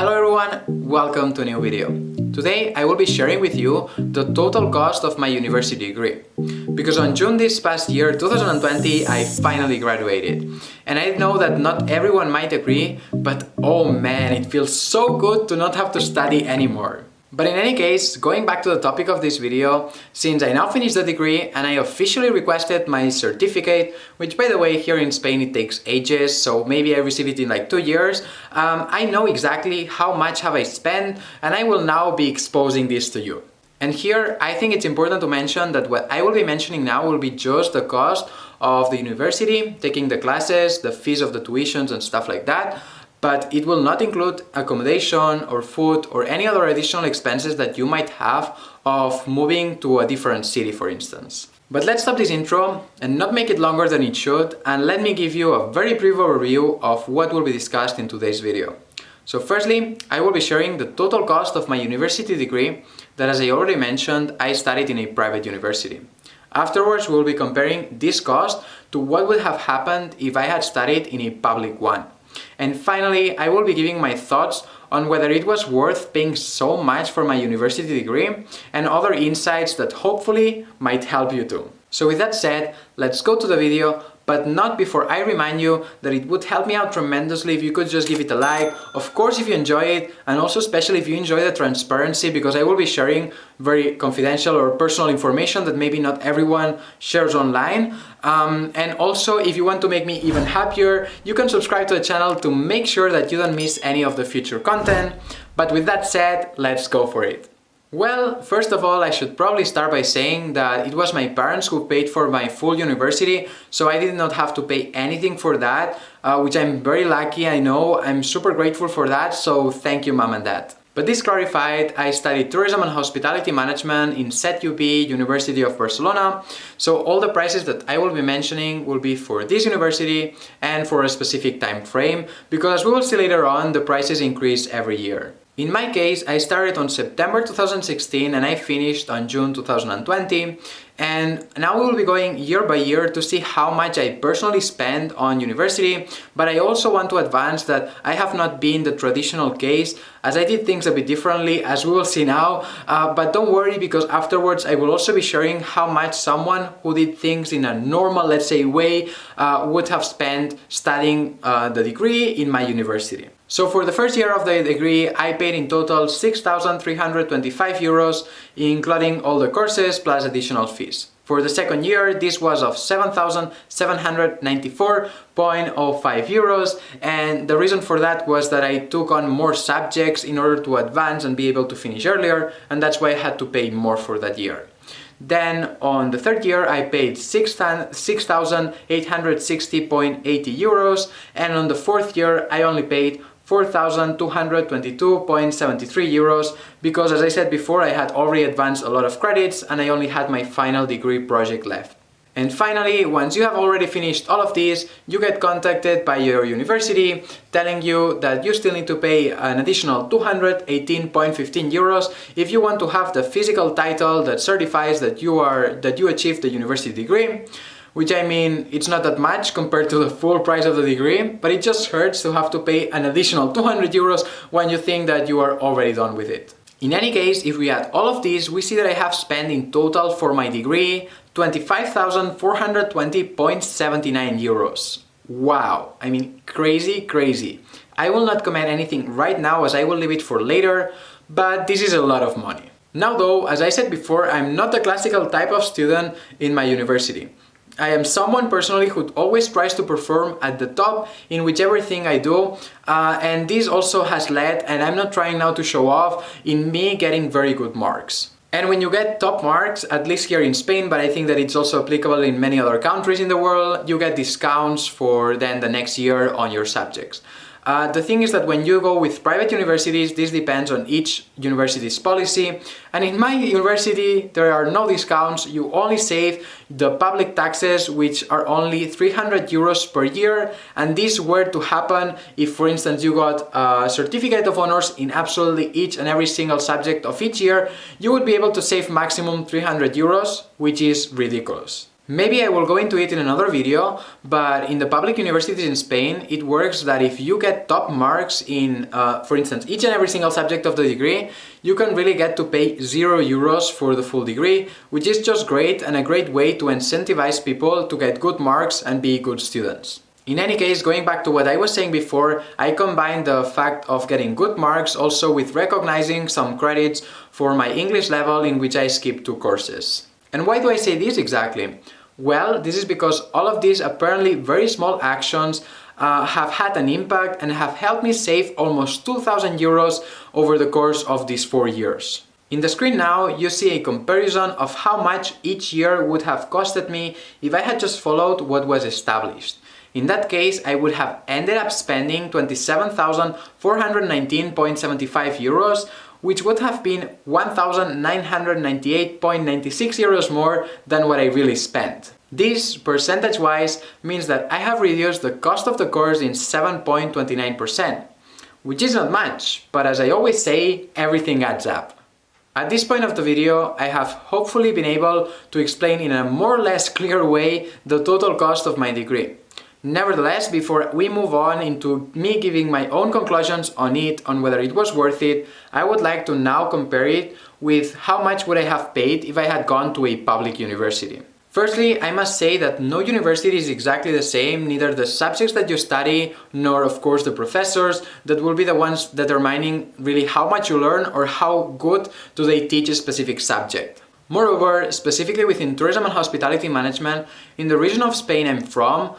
Hello everyone, welcome to a new video. Today I will be sharing with you the total cost of my university degree. Because on June this past year, 2020, I finally graduated. And I know that not everyone might agree, but oh man, it feels so good to not have to study anymore. But in any case, going back to the topic of this video, since I now finished the degree and I officially requested my certificate, which by the way here in Spain it takes ages, so maybe I receive it in like 2 years, I know exactly how much have I spent and I will now be exposing this to you. And here I think it's important to mention that what I will be mentioning now will be just the cost of the university, taking the classes, the fees of the tuitions and stuff like that. But it will not include accommodation or food or any other additional expenses that you might have of moving to a different city, for instance. But let's stop this intro and not make it longer than it should, and let me give you a very brief overview of what will be discussed in today's video. So firstly, I will be sharing the total cost of my university degree that, as I already mentioned, I studied in a private university. Afterwards, we will be comparing this cost to what would have happened if I had studied in a public one. And finally, I will be giving my thoughts on whether it was worth paying so much for my university degree and other insights that hopefully might help you too. So with that said, let's go to the video, but not before I remind you that it would help me out tremendously if you could just give it a like, of course if you enjoy it, and also especially if you enjoy the transparency, because I will be sharing very confidential or personal information that maybe not everyone shares online. And also, if you want to make me even happier, you can subscribe to the channel to make sure that you don't miss any of the future content. But with that said, let's go for it. Well, first of all, I should probably start by saying that it was my parents who paid for my full university, so I did not have to pay anything for that, which I'm very lucky, I know. I'm super grateful for that, so thank you, mom and dad. But this clarified, I studied tourism and hospitality management in ZUP, University of Barcelona, so all the prices that I will be mentioning will be for this university and for a specific time frame, because as we will see later on, the prices increase every year. In my case, I started on September 2016 and I finished on June 2020, and now we will be going year by year to see how much I personally spend on university, but I also want to advance that I have not been the traditional case, as I did things a bit differently, as we will see now, but don't worry, because afterwards I will also be sharing how much someone who did things in a normal, let's say, way would have spent studying the degree in my university. So for the first year of the degree, I paid in total 6,325 euros, including all the courses plus additional fees. For the second year, this was of 7,794.05 euros, and the reason for that was that I took on more subjects in order to advance and be able to finish earlier, and that's why I had to pay more for that year. Then on the third year I paid 6,860.80 euros, and on the fourth year I only paid 4,222.73 euros, because as I said before, I had already advanced a lot of credits and I only had my final degree project left. And finally, once you have already finished all of these, you get contacted by your university telling you that you still need to pay an additional 218.15 euros if you want to have the physical title that certifies that you achieved the university degree. Which, I mean, it's not that much compared to the full price of the degree, but it just hurts to have to pay an additional 200 euros when you think that you are already done with it. In any case, if we add all of these, we see that I have spent in total for my degree 25,420.79 euros. Wow, I mean, crazy. I will not comment anything right now, as I will leave it for later, but this is a lot of money. Now though, as I said before, I'm not the classical type of student in my university. I am someone personally who always tries to perform at the top in whichever thing I do, and this also has led, and I'm not trying now to show off, in me getting very good marks. And when you get top marks, at least here in Spain, but I think that it's also applicable in many other countries in the world, you get discounts for then the next year on your subjects. The thing is that when you go with private universities, this depends on each university's policy, and in my university there are no discounts. You only save the public taxes, which are only 300 euros per year, and this were to happen if, for instance, you got a certificate of honors in absolutely each and every single subject of each year, you would be able to save maximum 300 euros, which is ridiculous. Maybe I will go into it in another video, but in the public universities in Spain, it works that if you get top marks in, for instance, each and every single subject of the degree, you can really get to pay €0 for the full degree, which is just great and a great way to incentivize people to get good marks and be good students. In any case, going back to what I was saying before, I combined the fact of getting good marks also with recognizing some credits for my English level in which I skipped 2 courses. And why do I say this exactly? Well, this is because all of these apparently very small actions have had an impact and have helped me save almost €2,000 over the course of these 4 years. In the screen now, you see a comparison of how much each year would have costed me if I had just followed what was established. In that case, I would have ended up spending €27,419.75, which would have been €1,998.96 more than what I really spent. This, percentage-wise, means that I have reduced the cost of the course in 7.29%, which is not much, but as I always say, everything adds up. At this point of the video, I have hopefully been able to explain in a more or less clear way the total cost of my degree. Nevertheless, before we move on into me giving my own conclusions on whether it was worth it, I would like to now compare it with how much would I have paid if I had gone to a public university. Firstly, I must say that no university is exactly the same, neither the subjects that you study, nor of course the professors that will be the ones determining really how much you learn or how good do they teach a specific subject. Moreover, specifically within tourism and hospitality management, in the region of Spain I'm from,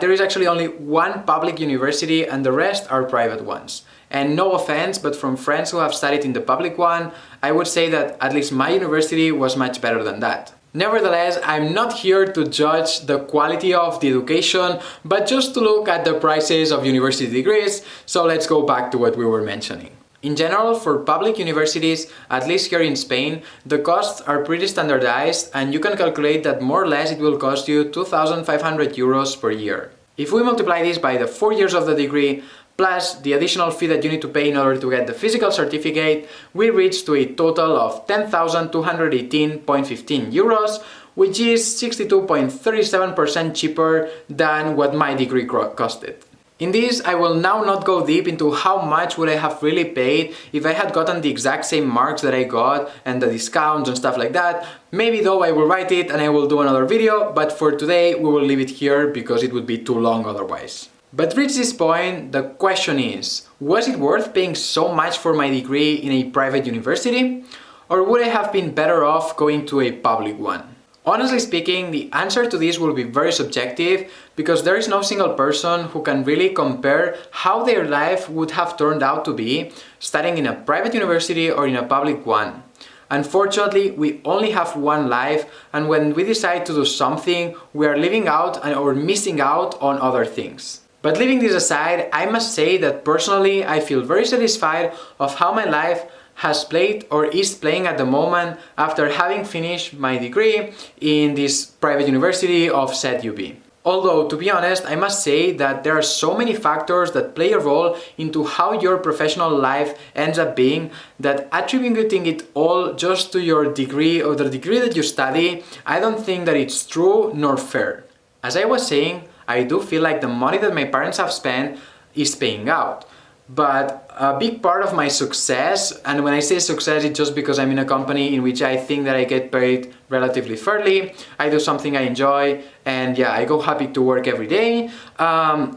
there is actually only one public university and the rest are private ones. And no offense, but from friends who have studied in the public one, I would say that at least my university was much better than that. Nevertheless, I'm not here to judge the quality of the education, but just to look at the prices of university degrees, so let's go back to what we were mentioning. In general, for public universities, at least here in Spain, the costs are pretty standardized and you can calculate that more or less it will cost you €2,500 per year. If we multiply this by the 4 years of the degree, plus the additional fee that you need to pay in order to get the physical certificate, we reach to a total of €10,218.15, which is 62.37% cheaper than what my degree costed. In this, I will now not go deep into how much would I have really paid if I had gotten the exact same marks that I got and the discounts and stuff like that. Maybe though I will write it and I will do another video, but for today we will leave it here because it would be too long otherwise. But reach this point, the question is, was it worth paying so much for my degree in a private university? Or would I have been better off going to a public one? Honestly speaking, the answer to this will be very subjective because there is no single person who can really compare how their life would have turned out to be studying in a private university or in a public one. Unfortunately, we only have one life, and when we decide to do something, we are living out or missing out on other things. But leaving this aside, I must say that personally I feel very satisfied of how my life has played or is playing at the moment after having finished my degree in this private university of said UB. Although, to be honest, I must say that there are so many factors that play a role into how your professional life ends up being that attributing it all just to your degree or the degree that you study, I don't think that it's true nor fair. As I was saying, I do feel like the money that my parents have spent is paying out. But a big part of my success, and when I say success, it's just because I'm in a company in which I think that I get paid relatively fairly, I do something I enjoy, and yeah, I go happy to work every day,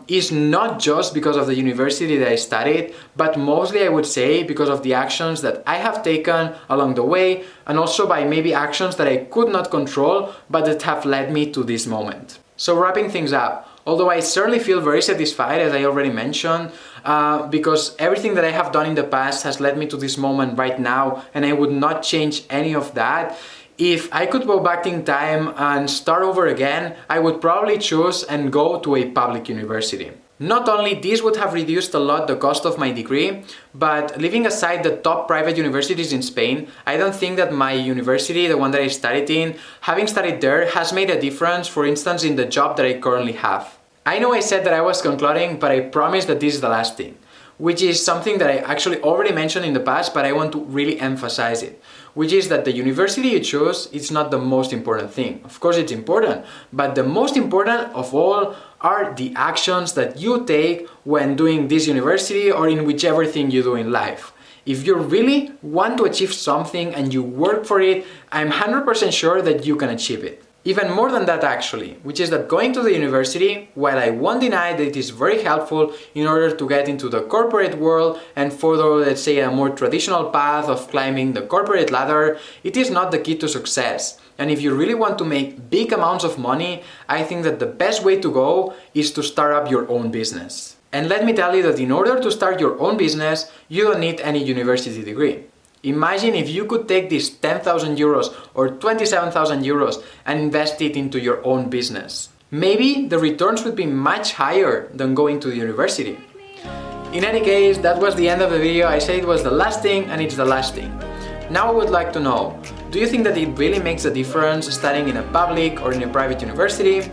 is not just because of the university that I studied, but mostly I would say because of the actions that I have taken along the way, and also by maybe actions that I could not control, but that have led me to this moment. So wrapping things up, although I certainly feel very satisfied, as I already mentioned, because everything that I have done in the past has led me to this moment right now, and I would not change any of that. If I could go back in time and start over again, I would probably choose and go to a public university. Not only this would have reduced a lot the cost of my degree, but leaving aside the top private universities in Spain, I don't think that my university, the one that I studied in, having studied there has made a difference, for instance, in the job that I currently have. I know I said that I was concluding, but I promise that this is the last thing, which is something that I actually already mentioned in the past, but I want to really emphasize it, which is that the university you choose is not the most important thing. Of course it's important, but the most important of all are the actions that you take when doing this university or in whichever thing you do in life. If you really want to achieve something and you work for it, I'm 100% sure that you can achieve it. Even more than that actually, which is that going to the university, while I won't deny that it is very helpful in order to get into the corporate world and follow, let's say, a more traditional path of climbing the corporate ladder, it is not the key to success. And if you really want to make big amounts of money, I think that the best way to go is to start up your own business. And let me tell you that in order to start your own business, you don't need any university degree. Imagine if you could take these 10,000 euros or 27,000 euros and invest it into your own business. Maybe the returns would be much higher than going to the university. In any case, that was the end of the video. I said it was the last thing and it's the last thing. Now I would like to know, do you think that it really makes a difference studying in a public or in a private university?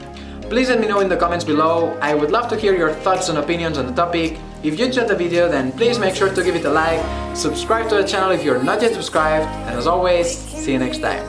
Please let me know in the comments below. I would love to hear your thoughts and opinions on the topic. If you enjoyed the video, then please make sure to give it a like, subscribe to the channel if you're not yet subscribed, and as always, see you next time.